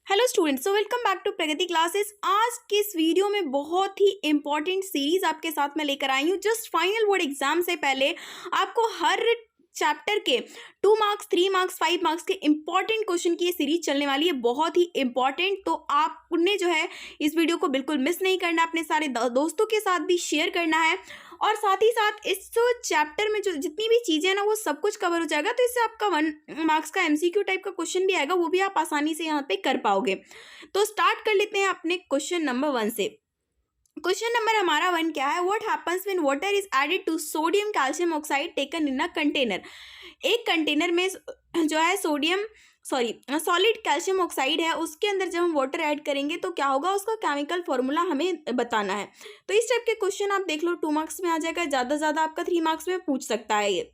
Hello students, so welcome back to Pragati classes. आज की इस वीडियो में बहुत ही इंपॉर्टेंट सीरीज आपके साथ मैं लेकर आई हूँ। जस्ट फाइनल बोर्ड एग्जाम से पहले आपको हर चैप्टर के 2 मार्क्स, 3 मार्क्स, 5 मार्क्स के इंपॉर्टेंट क्वेश्चन की ये सीरीज चलने वाली है, बहुत ही इंपॉर्टेंट। तो आपने जो है इस वीडियो को बिल्कुल मिस नहीं करना, अपने सारे दोस्तों के साथ भी शेयर करना है और साथ ही साथ इस चैप्टर में जो जितनी भी चीज़ें हैं ना वो सब कुछ कवर हो जाएगा। तो इससे आपका 1 मार्क्स का एमसीक्यू टाइप का क्वेश्चन भी आएगा, वो भी आप आसानी से यहाँ पे कर पाओगे। तो स्टार्ट कर लेते हैं अपने क्वेश्चन नंबर 1 से। क्वेश्चन नंबर हमारा 1 क्या है? What happens when water is added to sodium calcium oxide taken in a container. एक कंटेनर में जो है सॉलिड कैल्शियम ऑक्साइड है, उसके अंदर जब हम वाटर ऐड करेंगे तो क्या होगा, उसका केमिकल फॉर्मूला हमें बताना है। तो इस टाइप के क्वेश्चन आप देख लो, 2 मार्क्स में आ जाएगा, ज़्यादा से ज़्यादा आपका 3 मार्क्स में पूछ सकता है ये।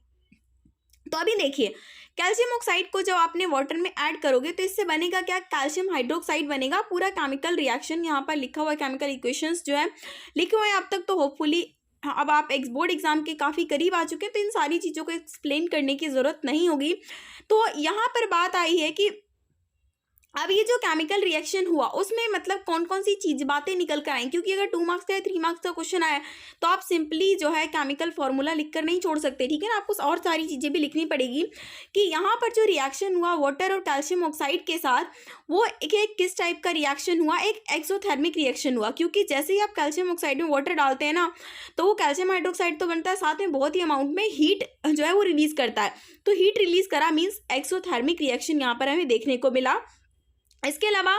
तो अभी देखिए, कैल्शियम ऑक्साइड को जब आपने वाटर में ऐड करोगे तो इससे बनेगा क्या, कैल्शियम हाइड्रोक्साइड बनेगा। पूरा केमिकल रिएक्शन यहाँ पर लिखा हुआ है, केमिकल इक्वेशंस जो है लिखे हुए हैं अब तक। तो होपफुली अब आप बोर्ड एग्जाम के काफ़ी करीब आ चुके हैं, तो इन सारी चीज़ों को एक्सप्लेन करने की ज़रूरत नहीं होगी। तो यहाँ पर बात आई है कि अब ये जो केमिकल रिएक्शन हुआ उसमें मतलब कौन कौन सी चीज बातें निकल कर आई, क्योंकि अगर 2 मार्क्स का या 3 मार्क्स का क्वेश्चन आया तो आप सिंपली जो है केमिकल फॉर्मूला लिखकर नहीं छोड़ सकते, ठीक है ना। आपको और सारी चीज़ें भी लिखनी पड़ेगी कि यहाँ पर जो रिएक्शन हुआ वाटर और कैल्शियम ऑक्साइड के साथ, वो एक किस टाइप का रिएक्शन हुआ, एक एक्सोथर्मिक रिएक्शन हुआ। क्योंकि जैसे ही आप कैल्शियम ऑक्साइड में वाटर डालते हैं ना, तो वो कैल्शियम हाइड्रोक्साइड तो बनता है, साथ में बहुत ही अमाउंट में हीट जो है वो रिलीज करता है। तो हीट रिलीज करा मीन्स एक्सोथर्मिक रिएक्शन यहाँ पर हमें देखने को मिला। इसके अलावा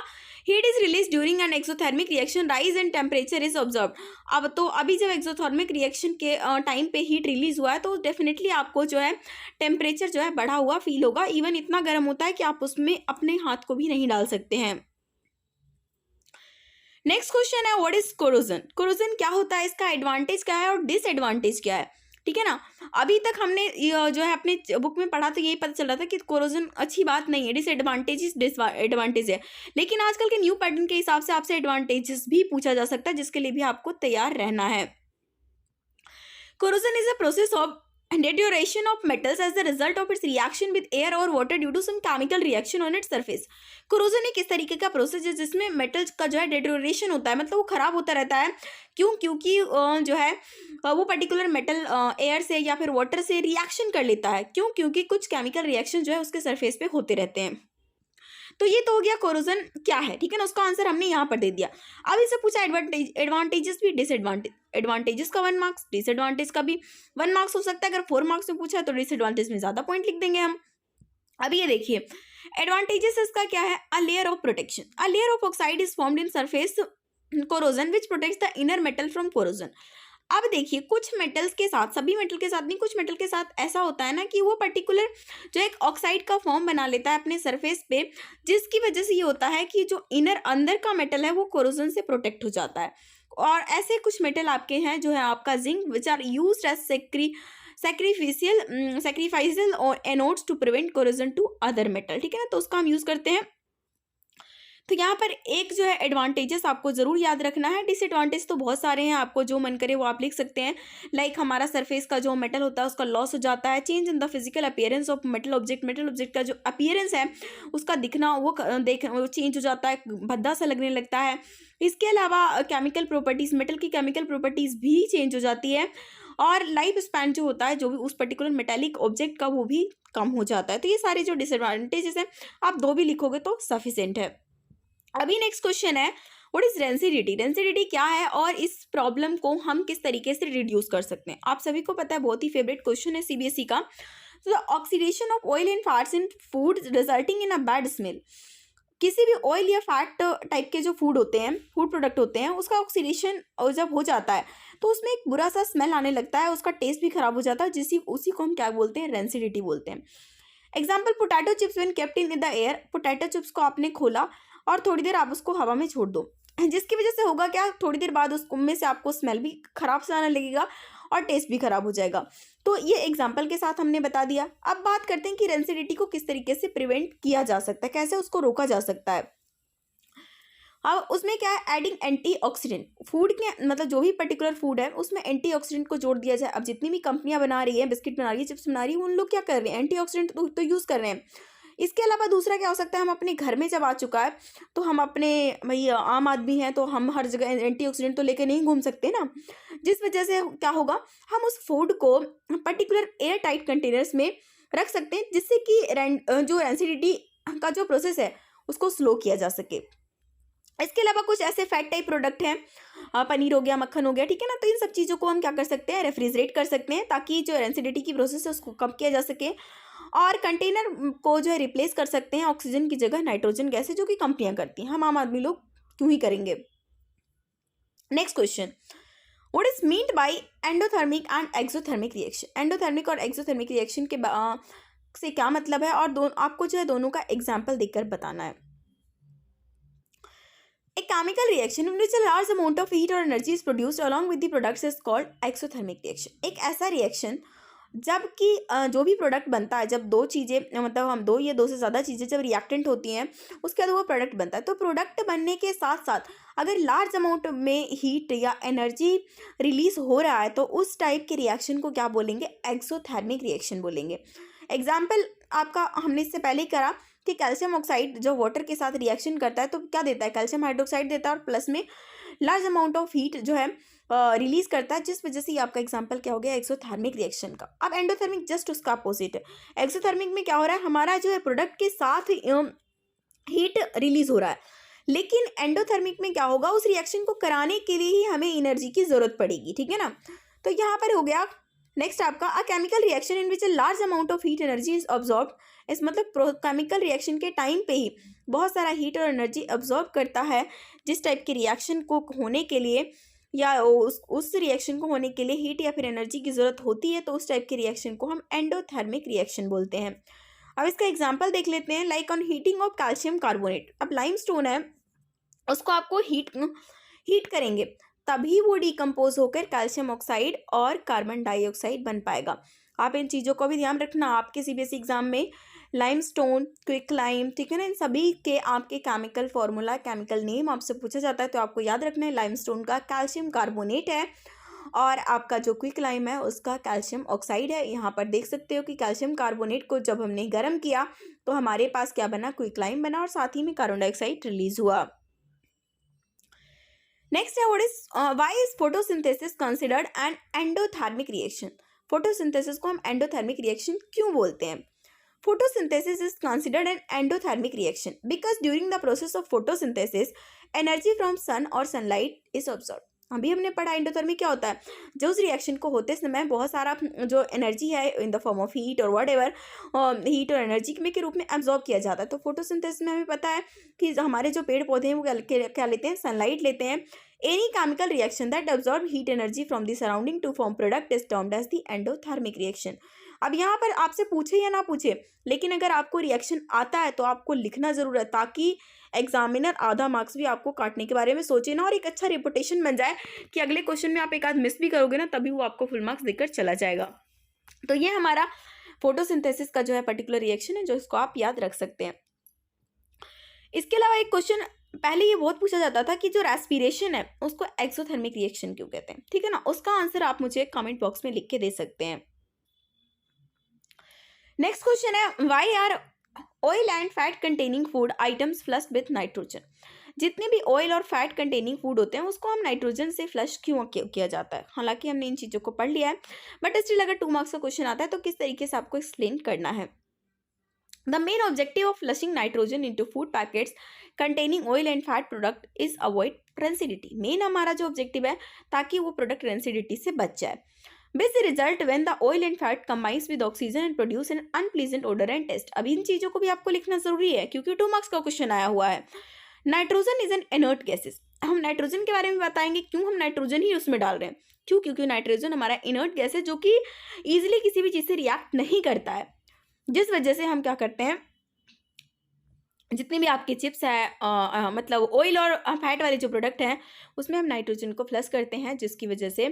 heat is release during an exothermic reaction, rise in temperature is observe. अब तो अभी जब एक्सोथर्मिक रिएक्शन के टाइम पे हीट रिलीज हुआ है तो डेफिनेटली आपको जो है टेम्परेचर जो है बढ़ा हुआ फील होगा। इवन इतना गर्म होता है कि आप उसमें अपने हाथ को भी नहीं डाल सकते हैं। नेक्स्ट क्वेश्चन है, व्हाट इज कोरोजन। कोरोजन क्या होता है, इसका एडवांटेज क्या है और डिसएडवांटेज क्या है, ठीक है ना। अभी तक हमने जो है अपने बुक में पढ़ा तो यही पता चल रहा था कि कोरोजन अच्छी बात नहीं है, डिसएडवांटेज है। लेकिन आजकल के न्यू पैटर्न के हिसाब से आपसे एडवांटेजेस भी पूछा जा सकता है, जिसके लिए भी आपको तैयार रहना है। Corrosion is a process of deterioration of metals as the result of its reaction with air or water due to some chemical reaction on its surface। Corrosion एक इस तरीके का प्रोसेस है जिसमें मेटल्स का जो है डिटोरेशन होता है, मतलब वो खराब होता रहता है। क्यों? क्योंकि जो है वो पर्टिकुलर मेटल एयर से या फिर वाटर से रिएक्शन कर लेता है। क्यों? क्योंकि कुछ केमिकल रिएक्शन जो है उसके सरफेस पे होते रहते हैं। तो ये तो हो गया कोरोजन क्या है, ठीक है ना, उसका आंसर हमने यहाँ पर दे दिया। अब इससे पूछा एडवांटेजेस भी डिसएडवांटेज। एडवांटेजेस का 1 मार्क्स, डिसएडवांटेज का भी 1 मार्क्स हो सकता है। अगर 4 मार्क्स में पूछा है तो डिसएडवांटेज में ज़्यादा पॉइंट लिख देंगे हम। अब ये देखिए, एडवांटेजेस इसका क्या है, a layer of protection. A layer of oxide is formed in surface corrosion which protects the inner metal from corrosion. अब देखिए, कुछ मेटल्स के साथ, सभी मेटल के साथ नहीं, कुछ मेटल के साथ ऐसा होता है ना कि वो पर्टिकुलर जो एक ऑक्साइड का फॉर्म बना लेता है अपने सरफेस पे, जिसकी वजह से ये होता है कि जो इनर अंदर का मेटल है वो कोरोजन से प्रोटेक्ट हो जाता है। और ऐसे कुछ मेटल आपके हैं जो है आपका zinc, which are used as sacrificial और anodes to prevent corrosion to other metal, ठीक है ना। तो उसका हम यूज करते हैं। तो यहाँ पर एक जो है एडवांटेजेस आपको जरूर याद रखना है। डिसएडवांटेज तो बहुत सारे हैं, आपको जो मन करे वो आप लिख सकते हैं। लाइक हमारा सरफेस का जो मेटल होता है उसका लॉस हो जाता है। Change in the physical appearance of metal object. Metal object का जो अपीयरेंस है उसका दिखना वो चेंज हो जाता है, भद्दा सा लगने लगता है। इसके अलावा केमिकल प्रॉपर्टीज, मेटल की केमिकल प्रॉपर्टीज भी चेंज हो जाती है। और लाइफ स्पैन जो होता है जो भी उस पर्टिकुलर मेटेलिक ऑब्जेक्ट का, वो भी कम हो जाता है। तो ये सारे जो डिसएडवांटेजेस हैं, आप 2 भी लिखोगे तो सफिशिएंट है। अभी नेक्स्ट क्वेश्चन है, व्हाट इज डेंसिटी। डेंसिटी क्या है और इस प्रॉब्लम को हम किस तरीके से रिड्यूस कर सकते हैं। आप सभी को पता है, बहुत ही फेवरेट क्वेश्चन है सीबीएसई का। तो oxidation of oil and fats in food resulting in a bad smell. किसी भी ऑयल या फैट टाइप के जो फूड होते हैं, फूड प्रोडक्ट होते हैं, उसका ऑक्सीडेशन जब हो जाता है तो उसमें एक बुरा सा स्मेल आने लगता है, उसका टेस्ट भी खराब हो जाता है, उसी को हम क्या बोलते हैं, रेंसिडिटी बोलते हैं। Example, potato chips when kept in the air. Potato chips को आपने खोला और थोड़ी देर आप उसको हवा में छोड़ दो, जिसकी वजह से होगा क्या, थोड़ी देर बाद उसमें से आपको स्मेल भी खराब से आने लगेगा और टेस्ट भी खराब हो जाएगा। तो ये एग्जाम्पल के साथ हमने बता दिया। अब बात करते हैं कि रेंसिडिटी को किस तरीके से प्रिवेंट किया जा सकता है, कैसे उसको रोका जा सकता है। अब उसमें क्या है, एडिंग एंटीऑक्सीडेंट। फूड के मतलब जो भी पर्टिकुलर फूड है उसमें एंटीऑक्सीडेंट को जोड़ दिया जाए। अब जितनी भी कंपनियां बना रही है, बिस्किट बना रही है, चिप्स बना रही है, उन लोग क्या कर रहे हैं, एंटीऑक्सीडेंट तो यूज़ कर रहे हैं। इसके अलावा दूसरा क्या हो सकता है, हम अपने घर में जब आ चुका है तो हम अपने भाई आम आदमी हैं तो हम हर जगह एंटीऑक्सीडेंट तो लेके नहीं घूम सकते ना, जिस वजह से क्या होगा, हम उस फूड को पर्टिकुलर एयर टाइट कंटेनर्स में रख सकते हैं जिससे कि जो एसिडिटी का जो प्रोसेस है उसको स्लो किया जा सके। इसके अलावा कुछ ऐसे फैट टाइप प्रोडक्ट हैं, पनीर हो गया, मक्खन हो गया, ठीक है ना, तो इन सब चीज़ों को हम क्या कर सकते हैं, रेफ्रिजरेट कर सकते हैं ताकि जो एसिडिटी की प्रोसेस है उसको कम किया जा सके। और कंटेनर को जो है रिप्लेस कर सकते हैं ऑक्सीजन की जगह नाइट्रोजन गैस है जो कि कंपनियां करती हैं, हम आम आदमी लोग क्यों ही करेंगे। Next question, what is meant by endothermic and exothermic reaction. Endothermic और एक्सोथर्मिक रिएक्शन के से क्या मतलब है, और आपको जो है दोनों का एग्जाम्पल देकर बताना है। A chemical reaction in which a large amount of heat or energy is produced along with the products is called exothermic reaction। एक ऐसा रिएक्शन जबकि जो भी प्रोडक्ट बनता है, जब दो चीज़ें मतलब हम दो या दो से ज़्यादा चीज़ें जब रिएक्टेंट होती हैं उसके बाद वो प्रोडक्ट बनता है, तो प्रोडक्ट बनने के साथ साथ अगर लार्ज अमाउंट में हीट या एनर्जी रिलीज हो रहा है तो उस टाइप के रिएक्शन को क्या बोलेंगे, एक्सोथर्मिक रिएक्शन बोलेंगे। एग्जाम्पल आपका हमने इससे पहले ही करा कि कैल्शियम ऑक्साइड जो वाटर के साथ रिएक्शन करता है तो क्या देता है, कैल्शियम हाइड्रोक्साइड देता है और प्लस में लार्ज अमाउंट ऑफ हीट जो है रिलीज करता है, जिस वजह से ये आपका एग्जांपल क्या हो गया, एक्सोथर्मिक रिएक्शन का। अब एंडोथर्मिक जस्ट उसका अपोजिट है। एक्सोथर्मिक में क्या हो रहा है, हमारा जो है प्रोडक्ट के साथ हीट रिलीज हो रहा है, लेकिन एंडोथर्मिक में क्या होगा, उस रिएक्शन को कराने के लिए ही हमें एनर्जी की जरूरत पड़ेगी, ठीक है ना। तो यहाँ पर हो गया नेक्स्ट आपका a chemical reaction in which a large amount of heat energy is absorb. इस मतलब केमिकल रिएक्शन के टाइम पे ही बहुत सारा हीट और एनर्जी ऑब्जॉर्ब करता है, जिस टाइप के रिएक्शन को होने के लिए या उस रिएक्शन को होने के लिए हीट या फिर एनर्जी की ज़रूरत होती है, तो उस टाइप के रिएक्शन को हम एंडोथर्मिक रिएक्शन बोलते हैं। अब इसका एग्जाम्पल देख लेते हैं, like on heating of calcium carbonate. अब लाइमस्टोन है, उसको आपको हीट करेंगे तभी वो डिकम्पोज होकर कैल्शियम ऑक्साइड और कार्बन डाइऑक्साइड बन पाएगा। आप इन चीज़ों को भी ध्यान रखना, आपके सीबीएसई एग्जाम में लाइमस्टोन, क्विक लाइम, ठीक है ना, इन सभी के आपके केमिकल फॉर्मूला, केमिकल नेम आपसे पूछा जाता है, तो आपको याद रखना है लाइमस्टोन का कैल्शियम कार्बोनेट है और आपका जो क्विक लाइम है उसका कैल्शियम ऑक्साइड है। यहाँ पर देख सकते हो कि कैल्शियम कार्बोनेट को जब हमने गर्म किया तो हमारे पास क्या बना, क्विक लाइम बना और साथ ही में कार्बन डाइऑक्साइड रिलीज हुआ। नेक्स्ट है, what is why is photosynthesis considered an endothermic reaction. Photosynthesis को हम एंडोथर्मिक रिएक्शन क्यों बोलते हैं। Photosynthesis is considered an endothermic reaction because during the process of photosynthesis, energy from sun or sunlight is absorbed। अभी हमने पढ़ा endothermic क्या होता है, जो उस रिएक्शन को होते समय बहुत सारा जो एनर्जी है in the form of heat और वट एवर हीट और एनर्जी के रूप में एब्जॉर्ब किया जाता है। तो फोटोसिंथेसिस में हमें पता है कि हमारे जो पेड़ पौधे हैं वो क्या लेते हैं, सनलाइट लेते हैं। Any chemical reaction that absorb heat energy from the surrounding to form product is termed as the endothermic reaction. अब यहाँ पर आपसे पूछे या ना पूछे, लेकिन अगर आपको रिएक्शन आता है तो आपको लिखना जरूर है, ताकि एग्जामिनर आधा मार्क्स भी आपको काटने के बारे में सोचे ना और एक अच्छा रेपुटेशन बन जाए कि अगले क्वेश्चन में आप एक आध मिस भी करोगे ना तभी वो आपको फुल मार्क्स देकर चला जाएगा। तो ये हमारा फोटोसिंथेसिस का जो है पर्टिकुलर रिएक्शन है, जो इसको आप याद रख सकते हैं। इसके अलावा एक क्वेश्चन पहले ये बहुत पूछा जाता था कि जो रेस्पिरेशन है उसको एक्सोथर्मिक रिएक्शन क्यों कहते हैं, ठीक है ना, उसका आंसर आप मुझे कमेंट बॉक्स में लिख के दे सकते हैं। नेक्स्ट क्वेश्चन है, why are oil and fat containing food items flush with nitrogen. जितने भी ऑयल और फैट कंटेनिंग फूड होते हैं उसको हम नाइट्रोजन से फ्लश क्यों किया जाता है। हालांकि हमने इन चीज़ों को पढ़ लिया है, बट स्टिल अगर 2 मार्क्स का क्वेश्चन आता है तो किस तरीके से आपको एक्सप्लेन करना है। The main objective of flushing nitrogen into food packets containing oil and fat product is avoid rancidity. Main हमारा जो ऑब्जेक्टिव है ताकि वो प्रोडक्ट रेंसिडिटी से बच जाए। This result when the oil and fat combines with oxygen and produce an unpleasant odor and taste। अब इन चीज़ों को भी आपको लिखना जरूरी है क्योंकि 2 मार्क्स का क्वेश्चन आया हुआ है। Nitrogen is an inert gases. हम नाइट्रोजन के बारे में बताएंगे क्यों हम नाइट्रोजन ही उसमें डाल रहे हैं, क्यों, क्योंकि नाइट्रोजन हमारा इनर्ट गैस है जो कि ईजिली किसी भी चीज़ से रिएक्ट नहीं करता है, जिस वजह से हम क्या करते हैं, जितने भी आपके चिप्स है मतलब ऑयल और फैट वाले जो प्रोडक्ट हैं उसमें हम नाइट्रोजन को फ्लश करते हैं, जिसकी वजह से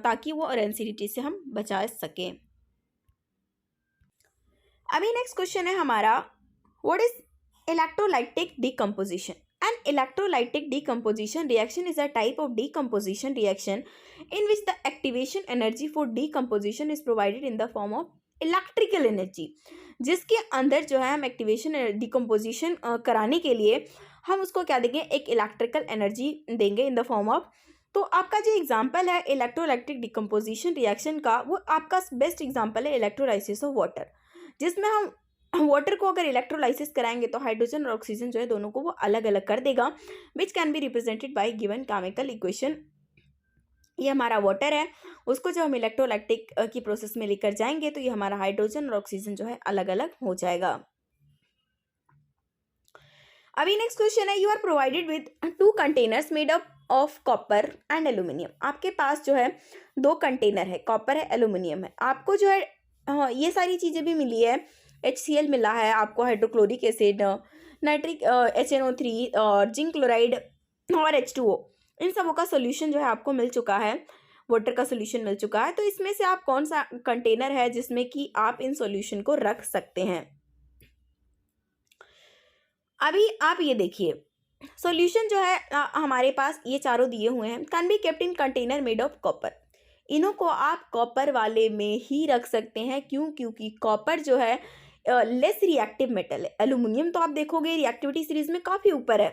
ताकि वो रेंसिडिटी से हम बचा सकें। अभी नेक्स्ट क्वेश्चन है हमारा, what is electrolytic decomposition. An electrolytic decomposition reaction is a type of decomposition reaction in which the activation energy for decomposition is provided in the form of electrical energy। जिसके अंदर जो है हम activation decomposition कराने के लिए हम उसको क्या देंगे, एक इलेक्ट्रिकल एनर्जी देंगे इन द फॉर्म ऑफ। तो आपका जो एग्जांपल है इलेक्ट्रोलाइटिक डिकम्पोजिशन रिएक्शन का, वो आपका बेस्ट एग्जांपल है इलेक्ट्रोलाइसिस ऑफ वाटर, जिसमें हम वाटर को अगर इलेक्ट्रोलाइसिस कराएंगे तो हाइड्रोजन और ऑक्सीजन जो है दोनों को वो अलग अलग कर देगा, which can be represented by given chemical equation. ये हमारा वाटर है, उसको जब हम इलेक्ट्रोलाइटिक की प्रोसेस में लेकर जाएंगे तो ये हमारा हाइड्रोजन और ऑक्सीजन जो है अलग अलग हो जाएगा। अभी नेक्स्ट क्वेश्चन है, you are provided with 2 containers made up of copper and aluminium. आपके पास जो है 2 कंटेनर है, कॉपर है, एल्यूमिनियम है। आपको जो है ये सारी चीज़ें भी मिली है, HCl मिला है आपको, हाइड्रोक्लोरिक एसिड, नाइट्रिक HNO3 और जिंक क्लोराइड और H2O, इन सबों का सोल्यूशन जो है आपको मिल चुका है, वाटर का सोल्यूशन मिल चुका है। तो इसमें से आप कौन सा कंटेनर है जिसमें कि आप इन सोल्यूशन को रख सकते हैं। अभी आप ये देखिए, सॉल्यूशन जो है हमारे पास ये चारों दिए हुए हैं, can be kept in container made of copper. इन्हों को आप कॉपर वाले में ही रख सकते हैं, क्यों, क्योंकि कॉपर जो है लेस रिएक्टिव मेटल है। एल्यूमिनियम तो आप देखोगे रिएक्टिविटी सीरीज में काफ़ी ऊपर है,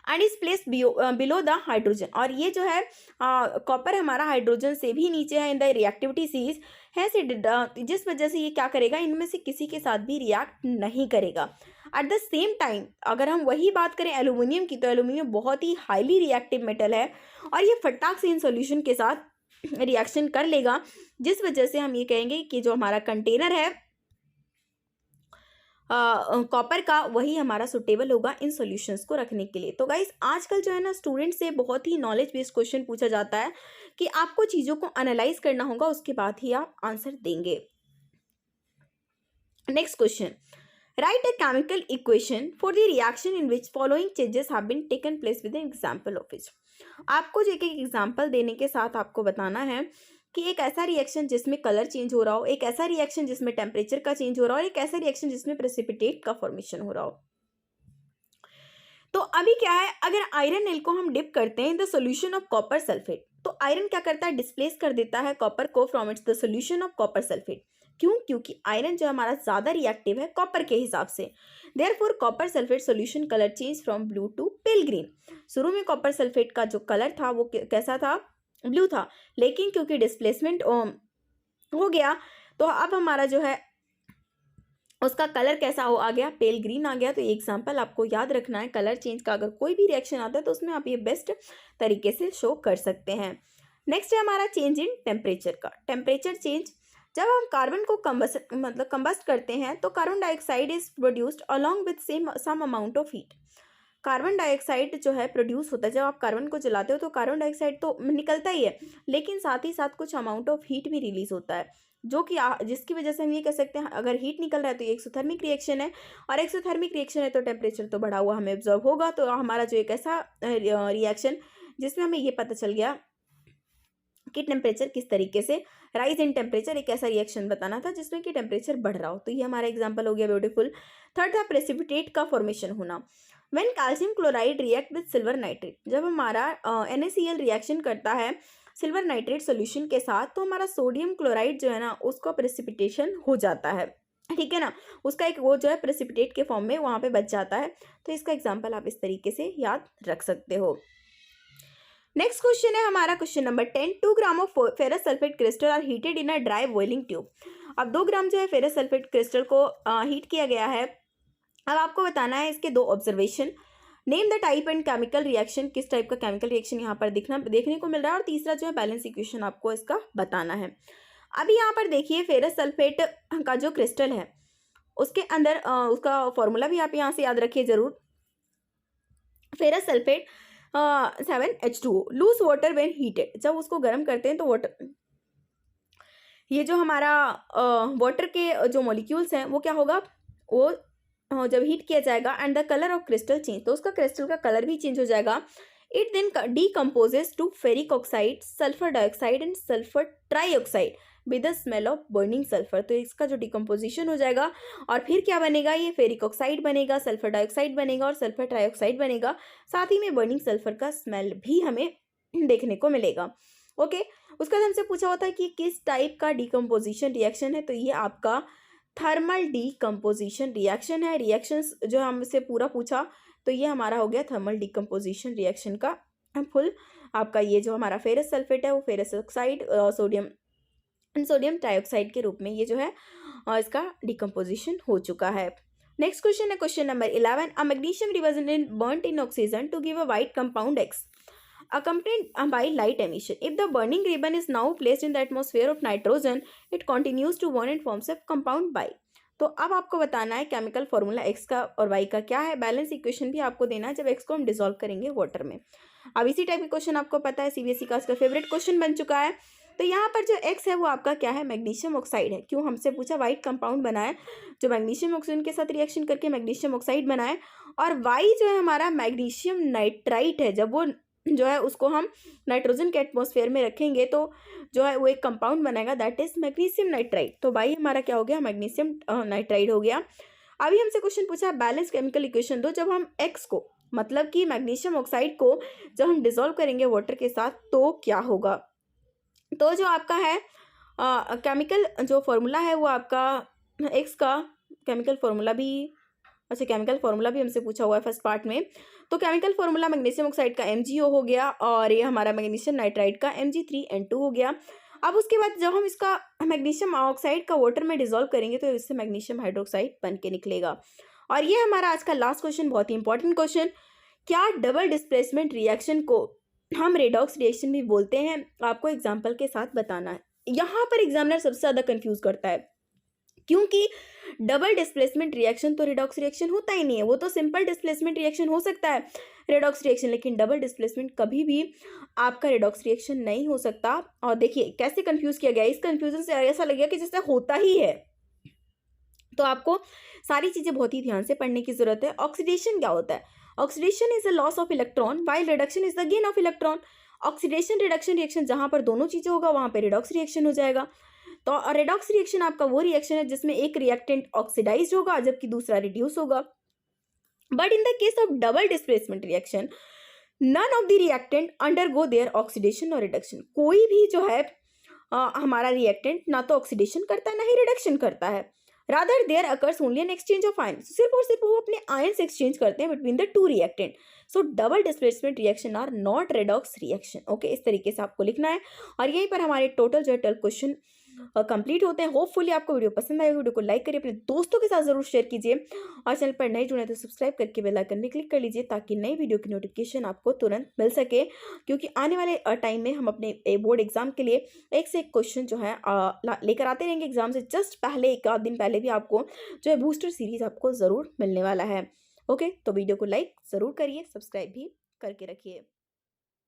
and is place below the hydrogen, और ये जो है कॉपर हमारा हाइड्रोजन से भी नीचे है इन द रिएक्टिविटी सीरीज है, जिस वजह से ये क्या करेगा, इनमें से किसी के साथ भी रिएक्ट नहीं करेगा। एट द सेम टाइम अगर हम वही बात करें एल्यूमिनियम की, तो एल्यूमिनियम बहुत ही हाईली रिएक्टिव मेटल है और ये फटाक से इन सोल्यूशन के साथ रिएक्शन कर लेगा, जिस वजह से हम ये कहेंगे कि जो हमारा कंटेनर है कॉपर का, वही हमारा सुटेबल होगा इन सॉल्यूशंस को रखने के लिए। तो गाइस आजकल जो है ना स्टूडेंट से बहुत ही नॉलेज बेस्ड क्वेश्चन पूछा जाता है कि आपको चीज़ों को एनालाइज करना होगा, उसके बाद ही आप आंसर देंगे। Next question, write a chemical equation for the reaction in which following changes have been taken place with an example of each. आपको जो एक एग्जाम्पल देने के साथ आपको बताना है कि एक ऐसा रिएक्शन जिसमें कलर चेंज हो रहा हो, एक ऐसा रिएक्शन जिसमें टेम्परेचर का चेंज हो रहा हो, और एक ऐसा रिएक्शन जिसमें प्रेसिपिटेट का फॉर्मेशन हो रहा हो। तो अभी क्या है, अगर आयरन नेल को हम डिप करते हैं in the solution of copper sulphate, तो आयरन क्या करता है, डिस्प्लेस कर देता है कॉपर को from its the solution of copper sulphate. क्यों, क्योंकि आयरन जो हमारा ज़्यादा रिएक्टिव है कॉपर के हिसाब से। Therefore copper sulphate solution colour change from blue to pale green. शुरू में कॉपर सल्फेट का जो कलर था वो कैसा था, ब्लू था, लेकिन क्योंकि डिस्प्लेसमेंट हो गया तो अब हमारा जो है उसका कलर कैसा आ गया, पेल ग्रीन आ गया। तो ये एग्जांपल आपको याद रखना है, कलर चेंज का अगर कोई भी रिएक्शन आता है तो उसमें आप ये बेस्ट तरीके से शो कर सकते हैं। नेक्स्ट है हमारा चेंज इन टेम्परेचर का। टेम्परेचर चेंज, जब हम कार्बन को कंबस्ट करते हैं तो carbon dioxide is produced along with some amount of heat. Carbon dioxide जो है प्रोड्यूस होता है, जब आप कार्बन को जलाते हो तो कार्बन डाइऑक्साइड तो निकलता ही है, लेकिन साथ ही साथ कुछ अमाउंट ऑफ हीट भी रिलीज होता है, जो कि जिसकी वजह से हम ये कह सकते हैं अगर हीट निकल रहा है तो ये एक्सोथर्मिक रिएक्शन है, और एक्सोथर्मिक रिएक्शन है तो टेम्परेचर तो बढ़ा हुआ हमें ऑब्जर्व होगा। तो हमारा जो एक ऐसा रिएक्शन जिसमें हमें ये पता चल गया कि टेम्परेचर किस तरीके से, राइज इन टेम्परेचर, एक ऐसा रिएक्शन बताना था जिसमें कि टेम्परेचर बढ़ रहा हो। तो ये हमारा एग्जांपल हो गया ब्यूटीफुल। थर्ड था प्रेसिपिटेट का फॉर्मेशन होना। When calcium chloride react with silver nitrate, जब हमारा NaCl रिएक्शन करता है सिल्वर नाइट्रेट सोल्यूशन के साथ, तो हमारा सोडियम क्लोराइड जो है ना उसका प्रेसिपिटेशन हो जाता है, ठीक है ना, उसका एक वो जो है प्रेसिपिटेट के फॉर्म में वहाँ पे बच जाता है। तो इसका एग्जाम्पल आप इस तरीके से याद रख सकते हो। नेक्स्ट क्वेश्चन है हमारा question number 10, 2 gram of ferrous sulphate crystal are heated in a dry boiling tube. अब 2 ग्राम जो है फेरस सल्फेट क्रिस्टल को हीट किया गया है। अब आपको बताना है इसके 2 observation. Name the type and chemical reaction, किस टाइप का केमिकल रिएक्शन यहाँ पर देखने को मिल रहा है, और तीसरा जो है बैलेंस इक्वेशन आपको इसका बताना है। अभी यहाँ पर देखिए फेरस सल्फेट का जो क्रिस्टल है उसके अंदर उसका फॉर्मूला भी आप यहाँ से याद रखिए जरूर। Ferrous sulphate 7H2O loose water when heated, जब उसको गर्म करते हैं तो वाटर, ये जो हमारा वाटर के जो मॉलिक्यूल्स हैं वो क्या होगा, वो जब हीट किया जाएगा and the colour of crystal change, तो उसका क्रिस्टल का कलर भी चेंज हो जाएगा। It then decomposes to ferric oxide, sulphur dioxide and sulphur trioxide with the smell of burning sulphur. तो इसका जो डिकम्पोजिशन हो जाएगा और फिर क्या बनेगा, ये फेरिक ऑक्साइड बनेगा, सल्फर डाइऑक्साइड बनेगा और सल्फर ट्राईऑक्साइड बनेगा, साथ ही में बर्निंग सल्फर का स्मेल भी हमें देखने को मिलेगा। ओके, उसके बाद हमसे पूछा होता है कि किस टाइप का डिकम्पोजिशन रिएक्शन है, तो ये आपका थर्मल डिकम्पोजिशन रिएक्शन है। रिएक्शंस जो हमसे पूरा पूछा, तो ये हमारा हो गया थर्मल डिकम्पोजिशन रिएक्शन का फुल। आपका ये जो हमारा फेरस सल्फेट है वो फेरस ऑक्साइड सोडियम ट्राइऑक्साइड के रूप में ये जो है इसका डिकम्पोजिशन हो चुका है। नेक्स्ट क्वेश्चन है question number 11। A magnesium ribbon in burnt in oxygen to give a white compound X accompanied by light emission. If the burning ribbon is now placed in the atmosphere of nitrogen, it continues to burn and forms a compound Y. तो अब आपको बताना है chemical formula X का और Y का क्या है। बैलेंस इक्वेशन भी आपको देना है जब X को हम डिसॉल्व करेंगे वाटर में। अब इसी टाइप के क्वेश्चन आपको पता है, सीबीएसई का इसका फेवरेट क्वेश्चन बन चुका है। तो यहाँ पर जो X है वो आपका क्या है, मैग्नीशियम ऑक्साइड है। क्यों, हमसे पूछा वाइट कंपाउंड बनाए जो मैग्नीशियम ऑक्सीजन के साथ रिएक्शन करके मैग्नीशियम ऑक्साइड बनाए, और Y जो है हमारा मैग्नीशियम नाइट्राइट है। जब वो जो है उसको हम नाइट्रोजन के एटमॉस्फेयर में रखेंगे तो जो है वो एक कंपाउंड बनेगा, दैट इज मैग्नीशियम नाइट्राइट। तो भाई हमारा क्या हो गया, मैग्नीशियम नाइट्राइट हो गया। अभी हमसे क्वेश्चन पूछा बैलेंस केमिकल इक्वेशन दो जब हम X को, मतलब कि मैग्नीशियम ऑक्साइड को जब हम डिसॉल्व करेंगे वाटर के साथ तो क्या होगा। तो जो आपका है केमिकल जो फॉर्मूला है वो आपका X का केमिकल फॉर्मूला भी, अच्छा केमिकल फॉर्मूला भी हमसे पूछा हुआ है फर्स्ट पार्ट में। तो केमिकल फॉर्मूला मैग्नीशियम ऑक्साइड का MgO हो गया और ये हमारा मैग्नीशियम नाइट्राइड का Mg3N2 हो गया। अब उसके बाद जब हम इसका मैग्नीशियम ऑक्साइड का वाटर में डिसॉल्व करेंगे तो इससे मैग्नीशियम हाइड्रोक्साइड बन के निकलेगा। और ये हमारा आज का लास्ट क्वेश्चन, बहुत ही इंपॉर्टेंट क्वेश्चन, क्या डबल डिस्प्लेसमेंट रिएक्शन को हम रेडॉक्स रिएक्शन भी बोलते हैं? आपको एग्जाम्पल के साथ बताना है। यहाँ पर एग्जामिनर सबसे ज़्यादा कंफ्यूज करता है क्योंकि डबल डिस्प्लेसमेंट रिएक्शन तो रेडॉक्स रिएक्शन होता ही नहीं है। वो तो सिंपल डिस्प्लेसमेंट रिएक्शन हो सकता है रेडॉक्स रिएक्शन, लेकिन डबल डिस्प्लेसमेंट कभी भी आपका रेडॉक्स रिएक्शन नहीं हो सकता। और देखिए कैसे कंफ्यूज किया गया, इस कंफ्यूजन से ऐसा लगेगा कि जैसे होता ही है। तो आपको सारी चीज़ें बहुत ही ध्यान से पढ़ने की जरूरत है। ऑक्सीडेशन क्या होता है? Oxidation is the loss of electron while reduction is the gain of electron. Oxidation reduction reaction जहाँ पर दोनों चीज़ें होगा वहाँ पर रेडॉक्स रिएक्शन हो जाएगा। तो रेडॉक्स रिएक्शन आपका वो रिएक्शन है जिसमें एक रिएक्टेंट ऑक्सीडाइज होगा जबकि दूसरा रिड्यूस होगा। But in the case of double displacement reaction none of the reactant undergo their oxidation और रिडक्शन। कोई भी जो है हमारा रिएक्टेंट ना तो ऑक्सीडेशन करता है ना ही रिडक्शन करता है, rather there occurs only an exchange of ion. सिर्फ और सिर्फ वो अपने आयन्स एक्सचेंज करते हैं between the two reactant. So double displacement reaction are not redox reaction. Okay, इस तरीके से आपको लिखना है। और यहीं पर हमारे टोटल जो है 12 क्वेश्चन कंप्लीट होते हैं। होपफुली आपको वीडियो पसंद आएगा। वीडियो को लाइक करिए, अपने दोस्तों के साथ जरूर शेयर कीजिए और चैनल पर नए जुड़े तो सब्सक्राइब करके बेल आइकन भी क्लिक कर लीजिए ताकि नई वीडियो की नोटिफिकेशन आपको तुरंत मिल सके, क्योंकि आने वाले टाइम में हम अपने बोर्ड एग्जाम के लिए एक से एक क्वेश्चन जो है लेकर आते रहेंगे। एग्जाम से जस्ट पहले एक आध दिन पहले भी आपको जो है बूस्टर सीरीज आपको ज़रूर मिलने वाला है। ओके, तो वीडियो को लाइक ज़रूर करिए, सब्सक्राइब भी करके रखिए।